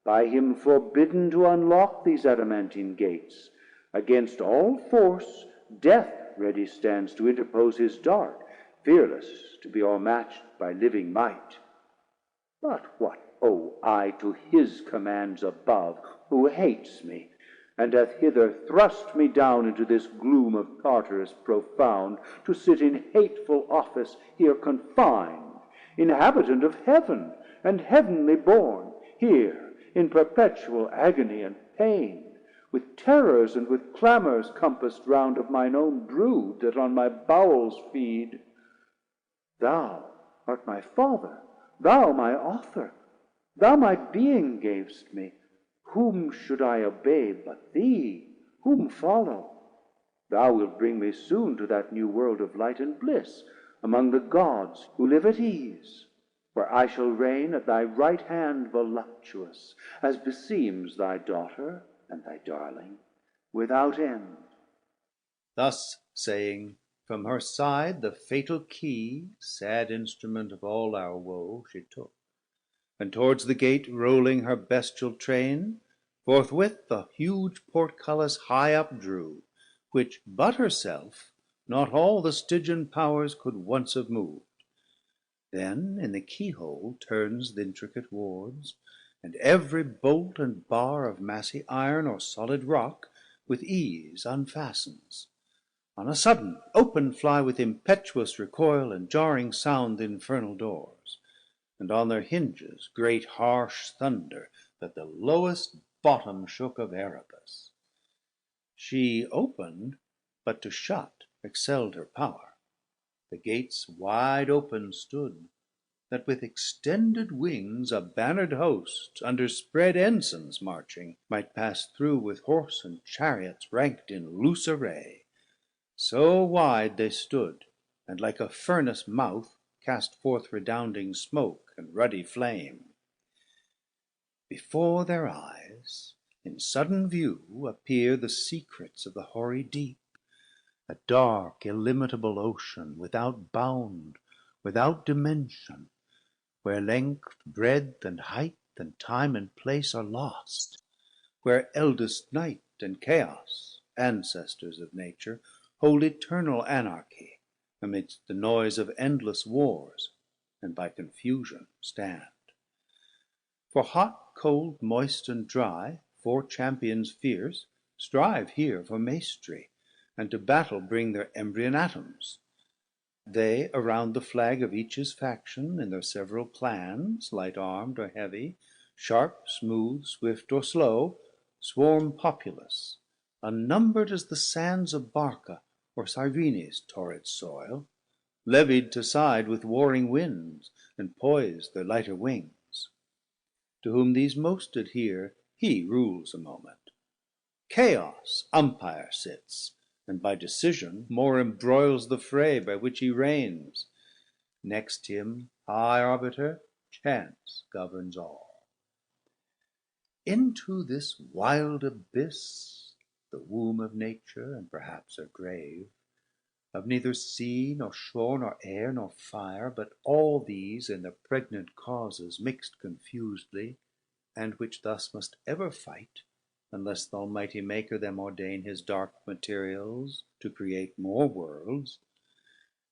by him forbidden to unlock these adamantine gates. Against all force death ready stands to interpose his dart, fearless to be o'ermatched by living might. But what owe I to his commands above, who hates me, and hath hither thrust me down into this gloom of Tartarus profound, to sit in hateful office here confined, inhabitant of heaven, and heavenly born, here in perpetual agony and pain, with terrors and with clamors compassed round of mine own brood that on my bowels feed? Thou art my Father, thou my author, thou my being gavest me. Whom should I obey but thee? Whom follow? Thou wilt bring me soon to that new world of light and bliss, among the gods who live at ease, where I shall reign at thy right hand voluptuous, as beseems thy daughter and thy darling, without end. Thus saying, from her side the fatal key, sad instrument of all our woe, she took, and towards the gate rolling her bestial train, forthwith the huge portcullis high up drew, which but herself not all the Stygian powers could once have moved. Then in the keyhole turns th' intricate wards, and every bolt and bar of massy iron or solid rock with ease unfastens. On a sudden open fly with impetuous recoil and jarring sound the infernal doors, and on their hinges great harsh thunder, that the lowest bottom shook of Erebus. She opened, but to shut excell'd her power. The gates wide open stood, that with extended wings a banner'd host, under spread ensigns marching, might pass through with horse and chariots ranked in loose array. So wide they stood, and like a furnace mouth cast forth redounding smoke and ruddy flame. Before their eyes in sudden view appear the secrets of the hoary deep, a dark illimitable ocean, without bound, without dimension, where length, breadth, and height, and time and place are lost, where eldest night and chaos, ancestors of nature, hold eternal anarchy amidst the noise of endless wars, and by confusion stand. For hot, cold, moist, and dry, 4 champions fierce strive here for mastery, and to battle bring their embryon atoms. They around the flag of each his faction, in their several clans, light armed or heavy, sharp, smooth, swift, or slow, swarm populous, unnumbered as the sands of Barca or Cyrene's torrid soil, levied to side with warring winds, and poise their lighter wings. To whom these most adhere, he rules a moment. Chaos umpire sits, and by decision more embroils the fray by which he reigns. Next him, high arbiter, chance governs all. Into this wild abyss, the womb of nature, and perhaps her grave, of neither sea, nor shore, nor air, nor fire, but all these in their pregnant causes mixed confusedly, and which thus must ever fight, unless th' Almighty Maker them ordain his dark materials to create more worlds.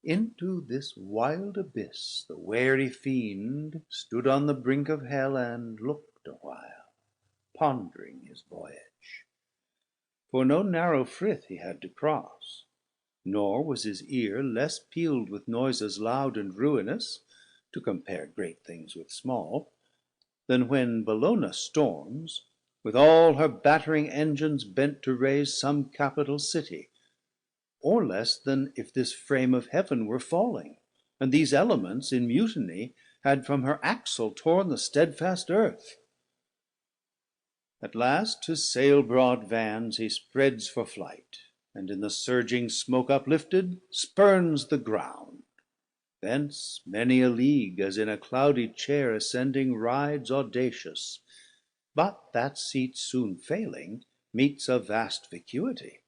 Into this wild abyss the wary fiend stood on the brink of hell, and looked a while, pondering his voyage. For no narrow frith he had to cross, nor was his ear less pealed with noises loud and ruinous, to compare great things with small, than when Bellona storms, with all her battering engines bent to raise some capital city, or less than if this frame of heaven were falling, and these elements in mutiny had from her axle torn the steadfast earth. At last his sail broad vans he spreads for flight, and in the surging smoke uplifted spurns the ground. Thence many a league, as in a cloudy chair ascending, rides audacious, but that seat soon failing, meets a vast vacuity.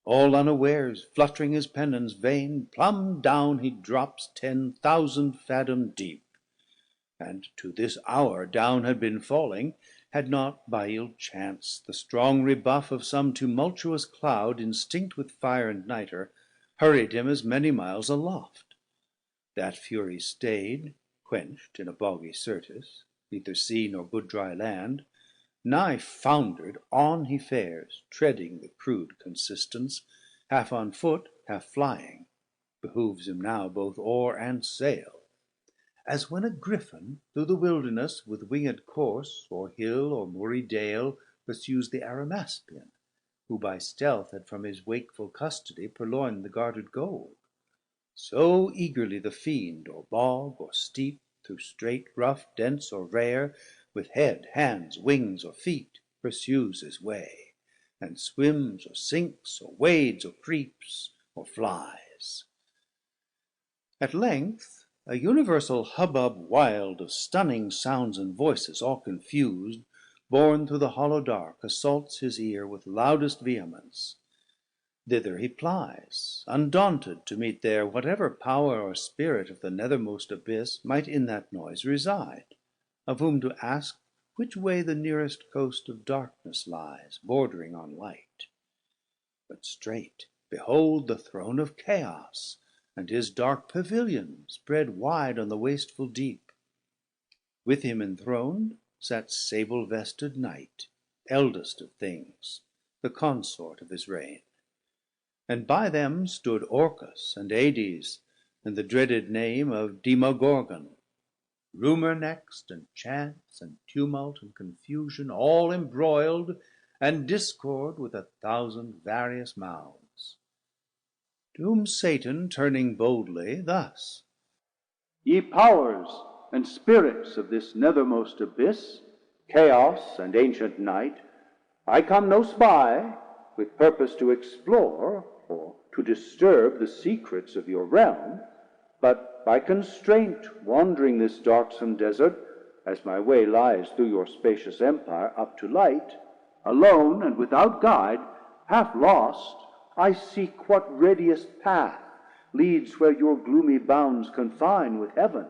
All unawares, fluttering his pennons vain, plumb down he drops 10,000 fathom deep, and to this hour down had been falling, had not by ill chance the strong rebuff of some tumultuous cloud, instinct with fire and nitre, hurried him as many miles aloft. That fury stayed, quenched in a boggy Syrtis, neither sea nor good dry land, nigh foundered on he fares, treading the crude consistence, half on foot, half flying, behooves him now both oar and sail, as when a griffin through the wilderness with winged course, or hill or moory dale, pursues the Arimaspian, who by stealth had from his wakeful custody purloined the guarded gold. So eagerly the fiend, or bog, or steep, through strait, rough, dense, or rare, with head, hands, wings, or feet, pursues his way, and swims, or sinks, or wades, or creeps, or flies. At length a universal hubbub wild of stunning sounds and voices, all confused, borne through the hollow dark, assaults his ear with loudest vehemence. Thither he plies, undaunted to meet there whatever power or spirit of the nethermost abyss might in that noise reside, of whom to ask which way the nearest coast of darkness lies, bordering on light. But straight behold the throne of chaos, and his dark pavilion spread wide on the wasteful deep. With him enthroned sat sable vested Night, eldest of things, the consort of his reign. And by them stood Orcus and Hades, and the dreaded name of Demogorgon. Rumor next, and chance, and tumult, and confusion, all embroiled, and discord with 1,000 various mouths. To whom Satan turning boldly thus: Ye powers and spirits of this nethermost abyss, chaos and ancient night, I come no spy, with purpose to explore or to disturb the secrets of your realm, but by constraint wandering this darksome desert, as my way lies through your spacious empire up to light, alone and without guide, half lost, I seek what readiest path leads where your gloomy bounds confine with heaven.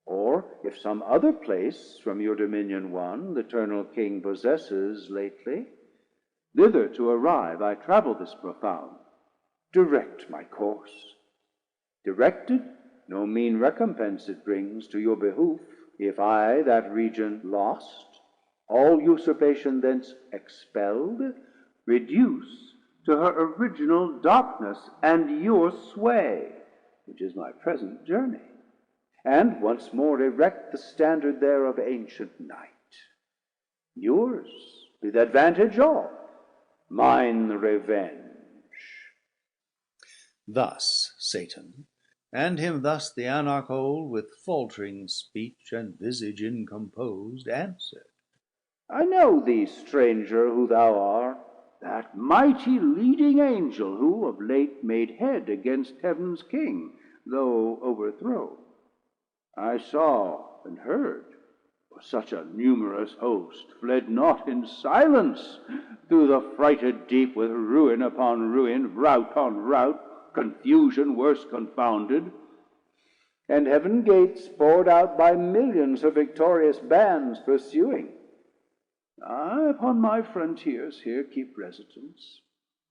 Or if some other place from your dominion won the eternal King possesses lately, thither to arrive I travel this profound. Direct my course. Directed, no mean recompense it brings to your behoof, if I that region lost, all usurpation thence expelled, reduce to her original darkness and your sway, which is my present journey, and once more erect the standard there of ancient night. Yours with advantage all, mine the revenge. Thus Satan, and him thus the Anarch old, with faltering speech and visage incomposed, answered, I know thee, stranger, who thou art, that mighty leading angel who of late made head against heaven's king, though overthrown. I saw and heard, for such a numerous host fled not in silence through the frighted deep, with ruin upon ruin, rout on rout, confusion worse confounded, and heaven gates poured out by millions of victorious bands pursuing. I upon my frontiers here keep residence,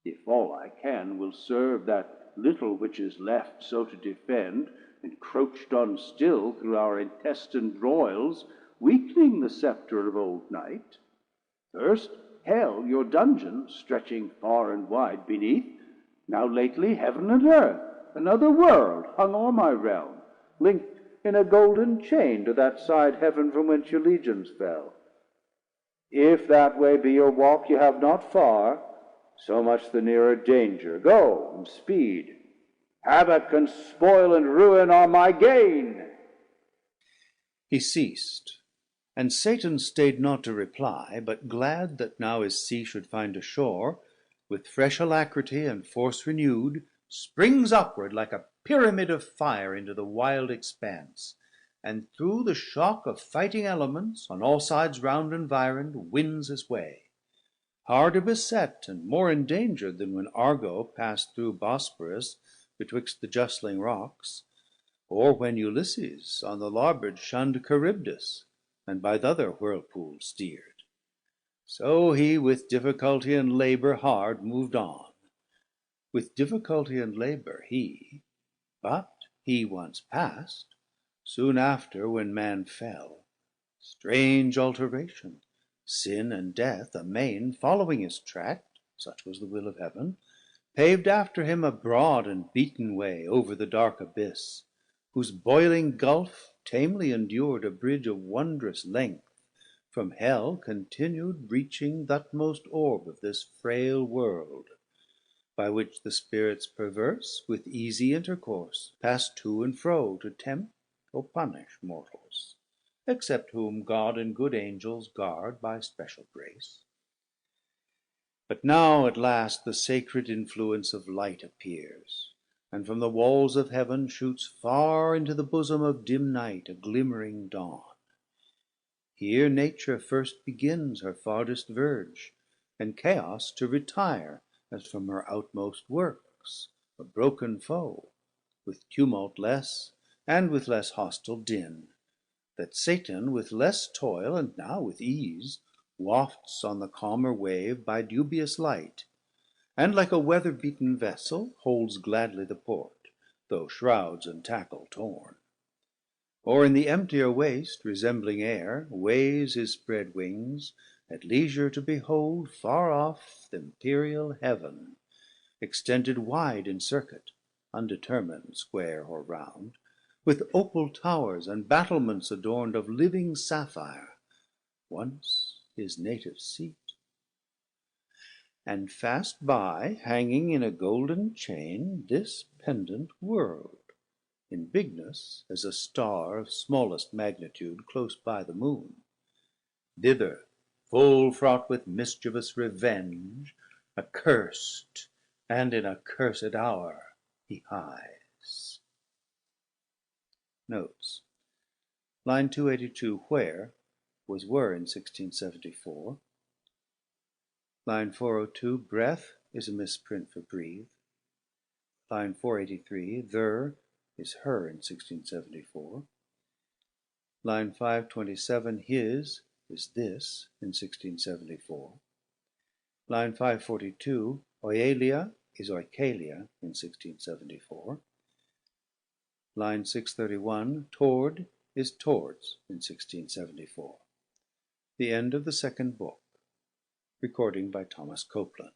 if all I can will serve that little which is left so to defend, encroached on still through our intestine broils, weakening the scepter of old night. First hell, your dungeon, stretching far and wide beneath, now lately heaven and earth, another world hung o'er my realm, linked in a golden chain to that side heaven from whence your legions fell. If that way be your walk, you have not far, so much the nearer danger. Go and speed. Havoc and spoil and ruin are my gain. He ceased, and Satan stayed not to reply, but glad that now his sea should find a shore, with fresh alacrity and force renewed, springs upward like a pyramid of fire into the wild expanse, and through the shock of fighting elements, on all sides round environed, wins his way, harder beset and more endangered than when Argo passed through Bosporus betwixt the justling rocks, or when Ulysses on the larboard shunned Charybdis, and by the other whirlpool steered. So he with difficulty and labour hard moved on. With difficulty and labour he, but he once passed, soon after when man fell, strange alteration, sin and death amain following his track, such was the will of heaven, paved after him a broad and beaten way over the dark abyss, whose boiling gulf tamely endured a bridge of wondrous length, from hell continued, reaching th' utmost orb of this frail world, by which the spirits perverse with easy intercourse pass to and fro to tempt or punish mortals, except whom God and good angels guard by special grace. But now at last the sacred influence of light appears, and from the walls of heaven shoots far into the bosom of dim night a glimmering dawn. Here nature first begins her farthest verge, and chaos to retire as from her outmost works, a broken foe, with tumult less, and with less hostile din, that Satan with less toil, and now with ease, wafts on the calmer wave by dubious light, and like a weather beaten vessel holds gladly the port, though shrouds and tackle torn. Or in the emptier waste, resembling air, weighs his spread wings, at leisure to behold far off th' imperial heaven, extended wide in circuit, undetermined square or round, with opal towers and battlements adorned of living sapphire, once his native seat. And fast by, hanging in a golden chain, this pendant world, in bigness as a star of smallest magnitude close by the Moon. Thither, full fraught with mischievous revenge, accursed, and in a cursed hour, he hies. Notes. Line 282, where was were in 1674. Line 402, breath is a misprint for breathe. Line 483, there is her in 1674. Line 527, his is this in 1674. Line 542, oelia is oikalia in 1674. Line 631, toward is towards in 1674. The end of the second book. Recording by Thomas Copeland.